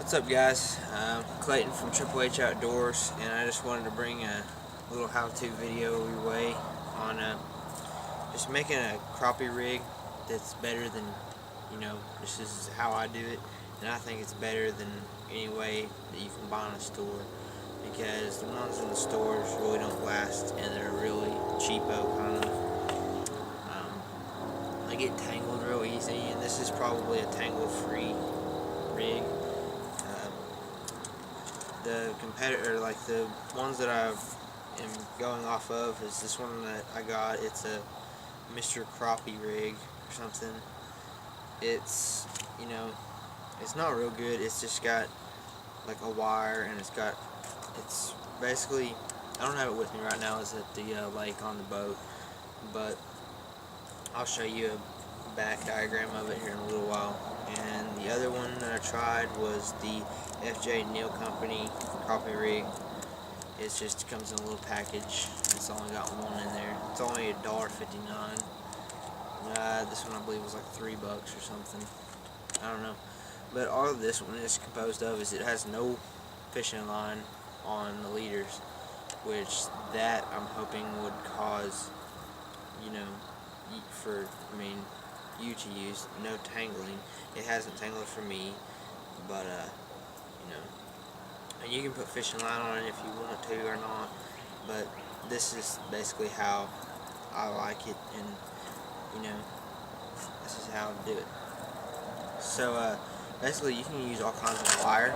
What's up, guys? Clayton from HHH Outdoors, and I just wanted to bring a little how-to video your way on just making a crappie rig that's better than, this is how I do it, and I think it's better than any way that you can buy in a store, because the ones in the stores really don't last, and they're really cheapo kind of. They get tangled real easy, and this is probably a tangle-free rig. The competitor, like the ones that I am going off of, is this one that I got. It's a Mr. Crappie rig or something. It's, it's not real good. It's just got like a wire, and it's basically, I don't have it with me right now. It's at the lake on the boat, but I'll show you a back diagram of it here in a little while. And the other one that I tried was the FJ Neal Company crappie rig. It just comes in a little package. It's only got one in there. It's only $1.59. This one I believe was like $3 or something. I don't know. But all of this one is composed of is it has no fishing line on the leaders, which that I'm hoping would cause, you to use no tangling. It hasn't tangled for me, but and you can put fishing line on it if you want to or not, but this is basically how I like it, and this is how I do it. So basically you can use all kinds of wire.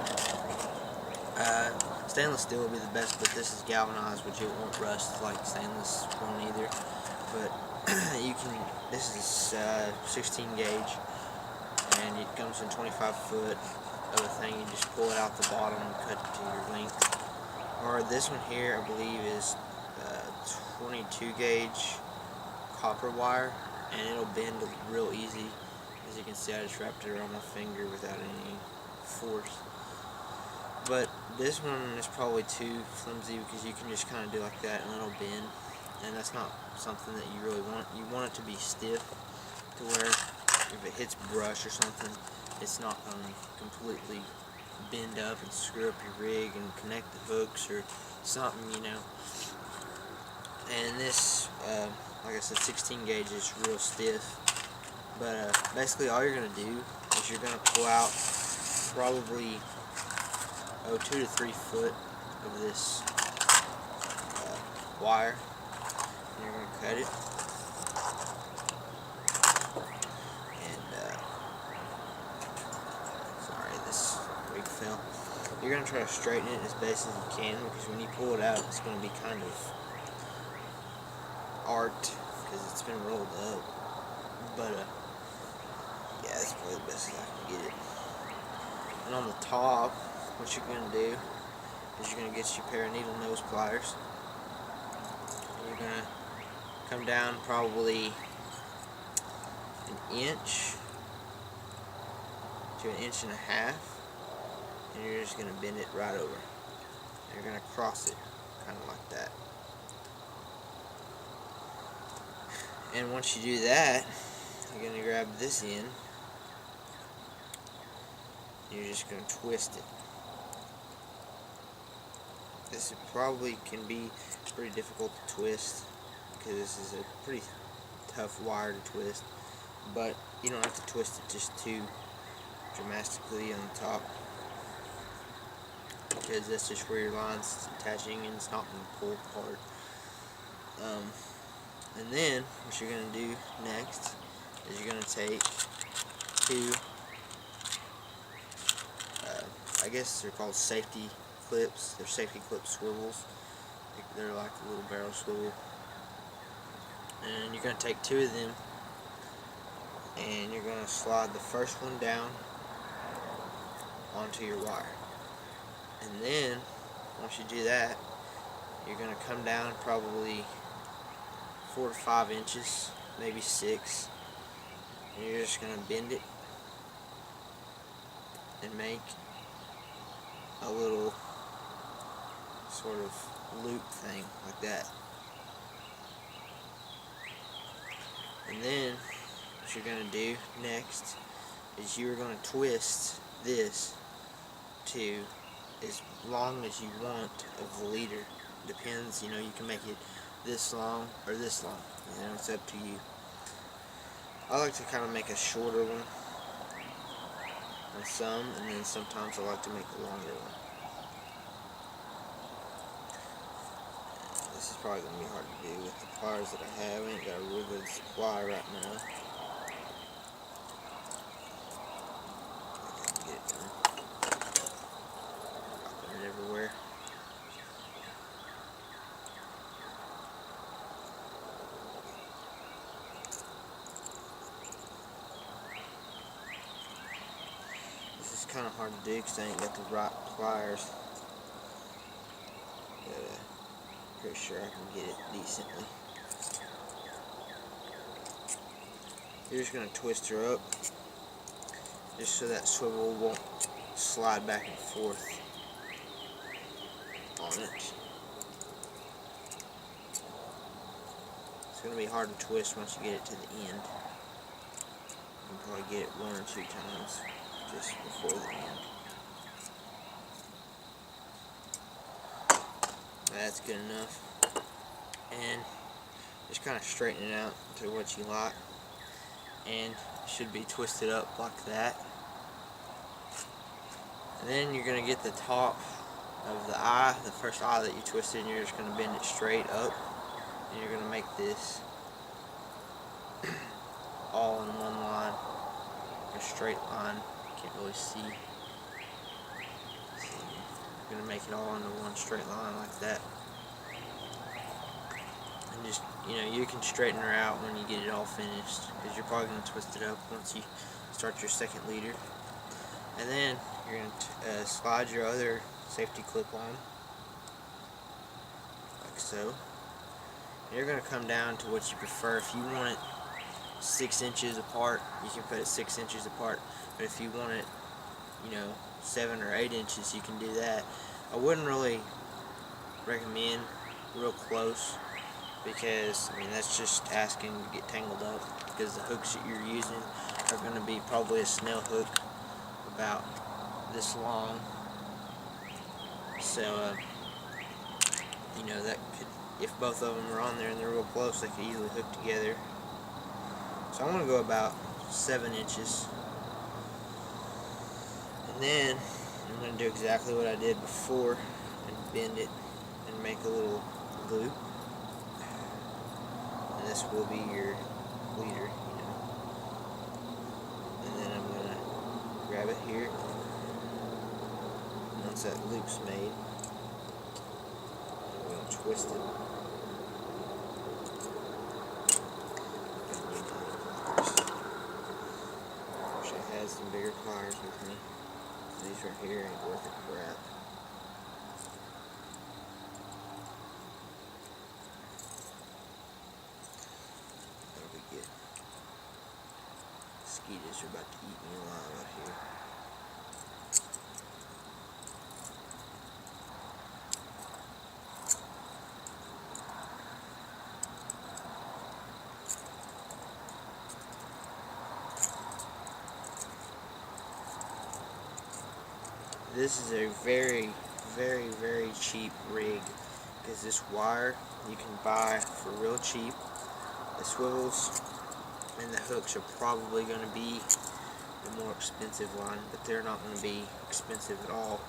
Stainless steel would be the best, but this is galvanized, which it won't rust like stainless won't either. But this is 16 gauge, and it comes in 25 foot of a thing. You just pull it out the bottom and cut it to your length. Or this one here, I believe, is 22 gauge copper wire, and it'll bend real easy. As you can see, I just wrapped it around my finger without any force. But this one is probably too flimsy, because you can just kind of do like that and it'll bend, and that's not something that you really want. You want it to be stiff, to where if it hits brush or something, it's not going to completely bend up and screw up your rig and connect the hooks or something, And this, like I said, 16 gauge is real stiff. But basically all you're going to do is you're going to pull out probably 2 to 3 foot of this wire, and you're going to cut it. And sorry, this rig fell. You're going to try to straighten it as best as you can, because when you pull it out, it's going to be kind of arced because it's been rolled up. But yeah, that's probably the best I can get it. And on the top, what you're going to do is you're going to get you a pair of needle nose pliers, and you're going to come down probably an inch to 1.5 inches, and you're just going to bend it right over. And you're going to cross it kind of like that. And once you do that, you're going to grab this end, you're just going to twist it. This probably can be pretty difficult to twist, because this is a pretty tough wire to twist, but you don't have to twist it just too dramatically on the top, because that's just where your line's attaching and it's not going to pull apart. And then what you're going to do next is you're going to take two, I guess they're called safety clips. They're safety clip swivels. They're like a little barrel swivel. And you're going to take 2 of them, and you're going to slide the first one down onto your wire. And then, once you do that, you're going to come down probably 4 to 5 inches, maybe 6, and you're just going to bend it and make a little sort of loop thing like that. And then what you're going to do next is you're going to twist this to as long as you want of the leader. Depends, you can make it this long or this long. It's up to you. I like to kind of make a shorter one on some, and then sometimes I like to make a longer one. This is probably going to be hard to do with the pliers that I have. I ain't got a real good supply right now. I can get it done. Dropping it everywhere. This is kind of hard to do because I ain't got the right pliers. But pretty sure I can get it decently. You're just going to twist her up just so that swivel won't slide back and forth on it. It's going to be hard to twist once you get it to the end. You can probably get it 1 or 2 times just before the end. That's good enough. And just kind of straighten it out to what you like. And it should be twisted up like that. And then you're going to get the top of the eye, the first eye that you twisted, and you're just going to bend it straight up. And you're going to make this all in one line, a straight line. Can't really see. You're going to make it all into one straight line like that. And just, you can straighten her out when you get it all finished, because you're probably going to twist it up once you start your second leader. And then you're going to slide your other safety clip on, like so. And you're going to come down to what you prefer. If you want it 6 inches apart, you can put it 6 inches apart. But if you want it, 7 or 8 inches, you can do that. I wouldn't really recommend real close, because that's just asking to get tangled up, because the hooks that you're using are going to be probably a snail hook about this long. So that could, if both of them are on there and they're real close, they could easily hook together. So I'm going to go about 7 inches. And then I'm going to do exactly what I did before and bend it and make a little loop. And this will be your leader, And then I'm going to grab it here. Once that loop's made, I'm going to twist it. Wish I had some bigger pliers with me. These right here ain't worth a crap. That'll be good. Mosquitoes are about to eat me alive out here. This is a very, very, very cheap rig, because this wire you can buy for real cheap. The swivels and the hooks are probably going to be the more expensive one, but they're not going to be expensive at all.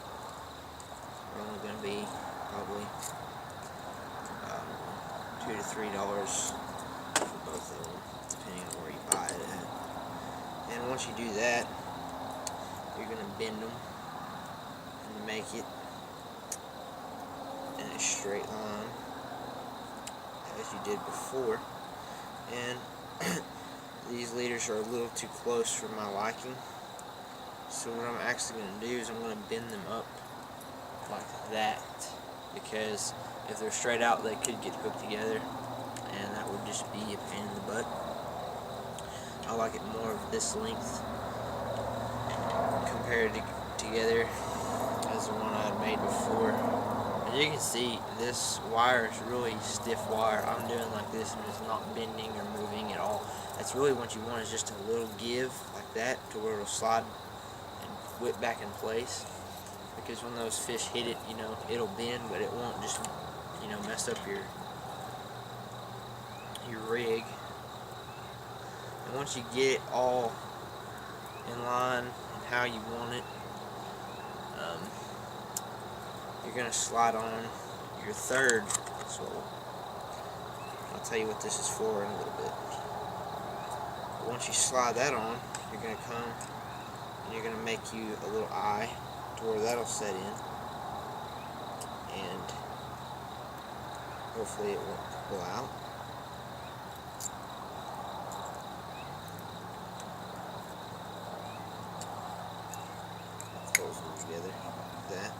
They're only going to be probably $2 to $3 for both of them, depending on where you buy it at. And once you do that, you're going to bend them and make it in a straight line as you did before. And these leaders are a little too close for my liking, so what I'm actually going to do is I'm going to bend them up like that, because if they're straight out they could get hooked together and that would just be a pain in the butt. I like it more of this length compared together as the one I had made before. As you can see, this wire is really stiff wire. I'm doing like this and it's not bending or moving at all. That's really what you want, is just a little give like that to where it'll slide and whip back in place. because when those fish hit it, it'll bend, but it won't just, mess up your rig. And once you get it all in line and how you want it, you're going to slide on your third swivel. I'll tell you what this is for in a little bit. But once you slide that on, you're going to come and you're going to make you a little eye to where that'll set in, and hopefully it won't pull out. Close them together like that.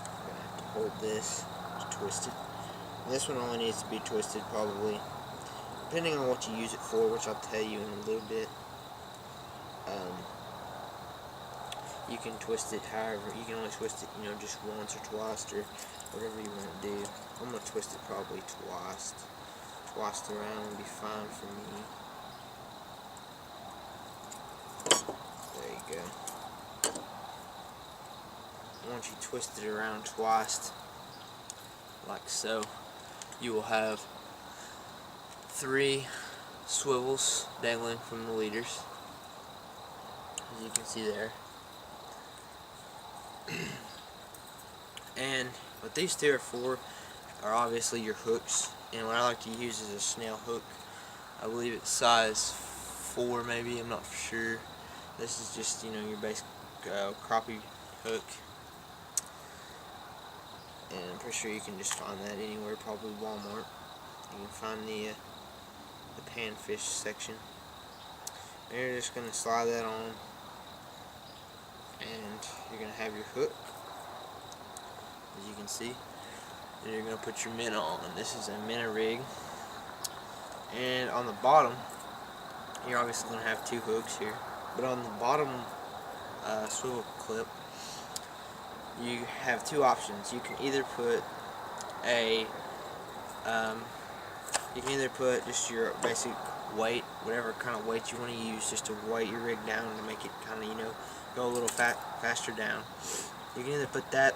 I'm going to have to hold this, just twist it. And this one only needs to be twisted probably, depending on what you use it for, which I'll tell you in a little bit. You can twist it however, you can only twist it, just once or twice or whatever you want to do. I'm going to twist it probably twice. Twice around will be fine for me. There you go. Once you twist it around twice, like so, you will have 3 swivels dangling from the leaders, as you can see there. And what these 2 are for are obviously your hooks, and what I like to use is a snail hook. I believe it's size 4 maybe, I'm not for sure. This is just, your basic crappie hook, and I'm pretty sure you can just find that anywhere, probably Walmart. You can find the panfish section. And you're just going to slide that on, and you're going to have your hook, as you can see, and you're going to put your minnow on. This is a minnow rig, and on the bottom you're obviously going to have 2 hooks here, but on the bottom swivel clip you have 2 options. You can either put just your basic weight, whatever kind of weight you want to use, just to weight your rig down to make it kind of, go a little faster down. You can either put that,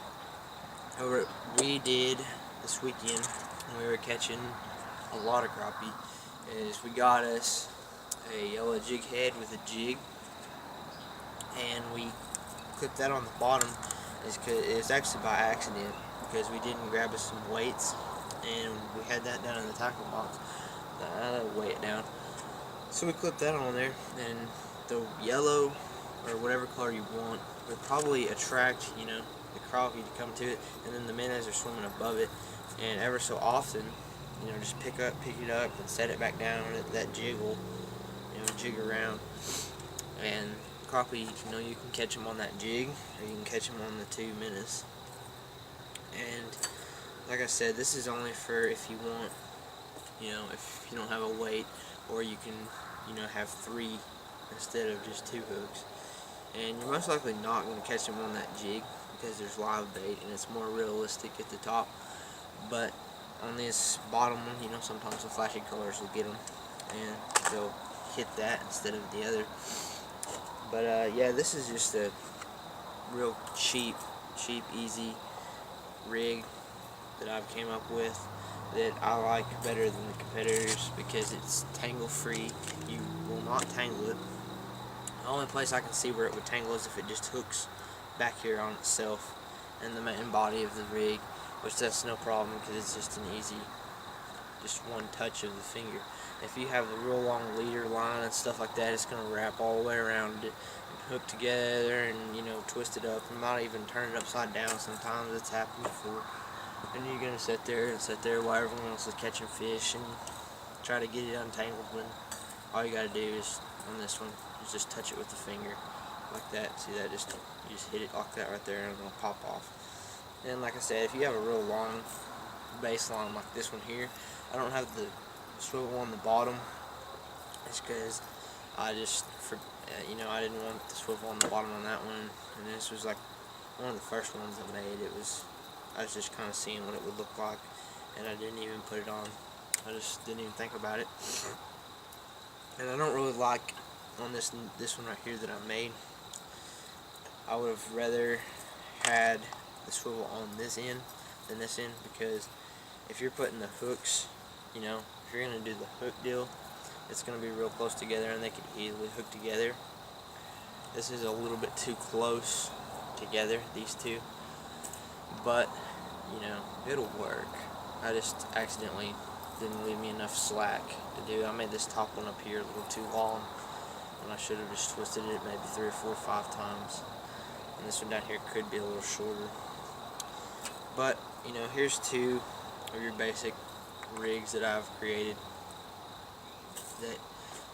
or what we did this weekend when we were catching a lot of crappie, is we got us a yellow jig head with a jig, and we clipped that on the bottom. It's actually by accident, because we didn't grab us some weights, and we had that down in the tackle box. Weigh it down. So we clipped that on there, and the yellow or whatever color you want would probably attract, the crappie to come to it, and then the minnows are swimming above it, and ever so often, just pick it up and set it back down, and that jig will, jig around, and crappie, you can catch them on that jig, or you can catch them on the 2 minnows. And like I said, this is only for if you want, if you don't have a weight, or you can, have 3 instead of just 2 hooks. And you're most likely not going to catch them on that jig, because there's live bait and it's more realistic at the top. But on this bottom one, sometimes the flashy colors will get them, and they'll hit that instead of the other. But yeah, this is just a real cheap, easy rig that I've came up with that I like better than the competitors, because it's tangle free. You will not tangle it. The only place I can see where it would tangle is if it just hooks back here on itself in the main body of the rig, which that's no problem, because it's just an easy, just one touch of the finger. If you have a real long leader line and stuff like that, it's going to wrap all the way around it and hook together and, twist it up. You might even turn it upside down sometimes. It's happened before. And you're going to sit there while everyone else is catching fish and try to get it untangled, when all you got to do is, on this one, is just touch it with the finger like that. See that? You just hit it like that right there, and it'll pop off. And like I said, if you have a real long baseline like this one here, I don't have the swivel on the bottom. It's because I just, I didn't want the swivel on the bottom on that one, and this was like one of the first ones I made. I was just kind of seeing what it would look like, and I didn't even put it on. I just didn't even think about it. And I don't really like on this one right here that I made. I would have rather had the swivel on this end than this end, because if you're putting the hooks, you know, if you're going to do the hook deal, it's going to be real close together and they could easily hook together. This is a little bit too close together, these two, but you know, it'll work. I just accidentally didn't leave me enough slack to do. I made this top one up here a little too long, and I should have just twisted it maybe 3 or 4 or 5 times. And this one down here could be a little shorter. But, you know, here's 2 of your basic rigs that I've created that,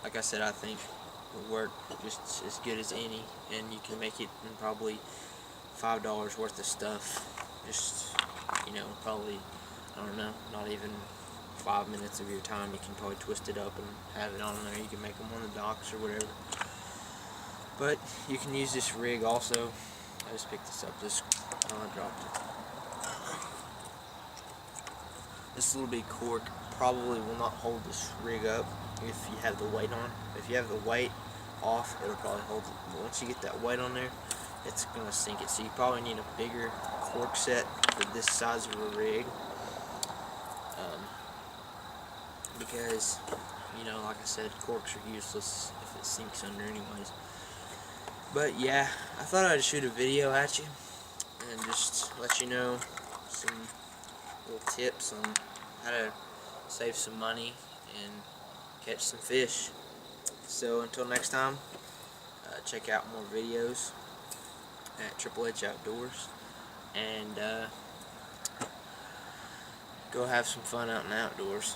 like I said, I think will work just as good as any, and you can make it in probably $5 worth of stuff. Just, you know, probably, I don't know, not even 5 minutes of your time. You can probably twist it up and have it on there. You can make them on the docks or whatever. But you can use this rig also. I just picked this up. I dropped it. This little bitty cork probably will not hold this rig up if you have the weight on. If you have the weight off, it'll probably hold it. But once you get that weight on there, it's going to sink it. So you probably need a bigger cork set for this size of a rig. Because, you know, like I said, corks are useless if it sinks under anyways. But yeah, I thought I'd shoot a video at you and just let you know some little tips on how to save some money and catch some fish. So until next time, check out more videos at HHH Outdoors, and go have some fun out in the outdoors.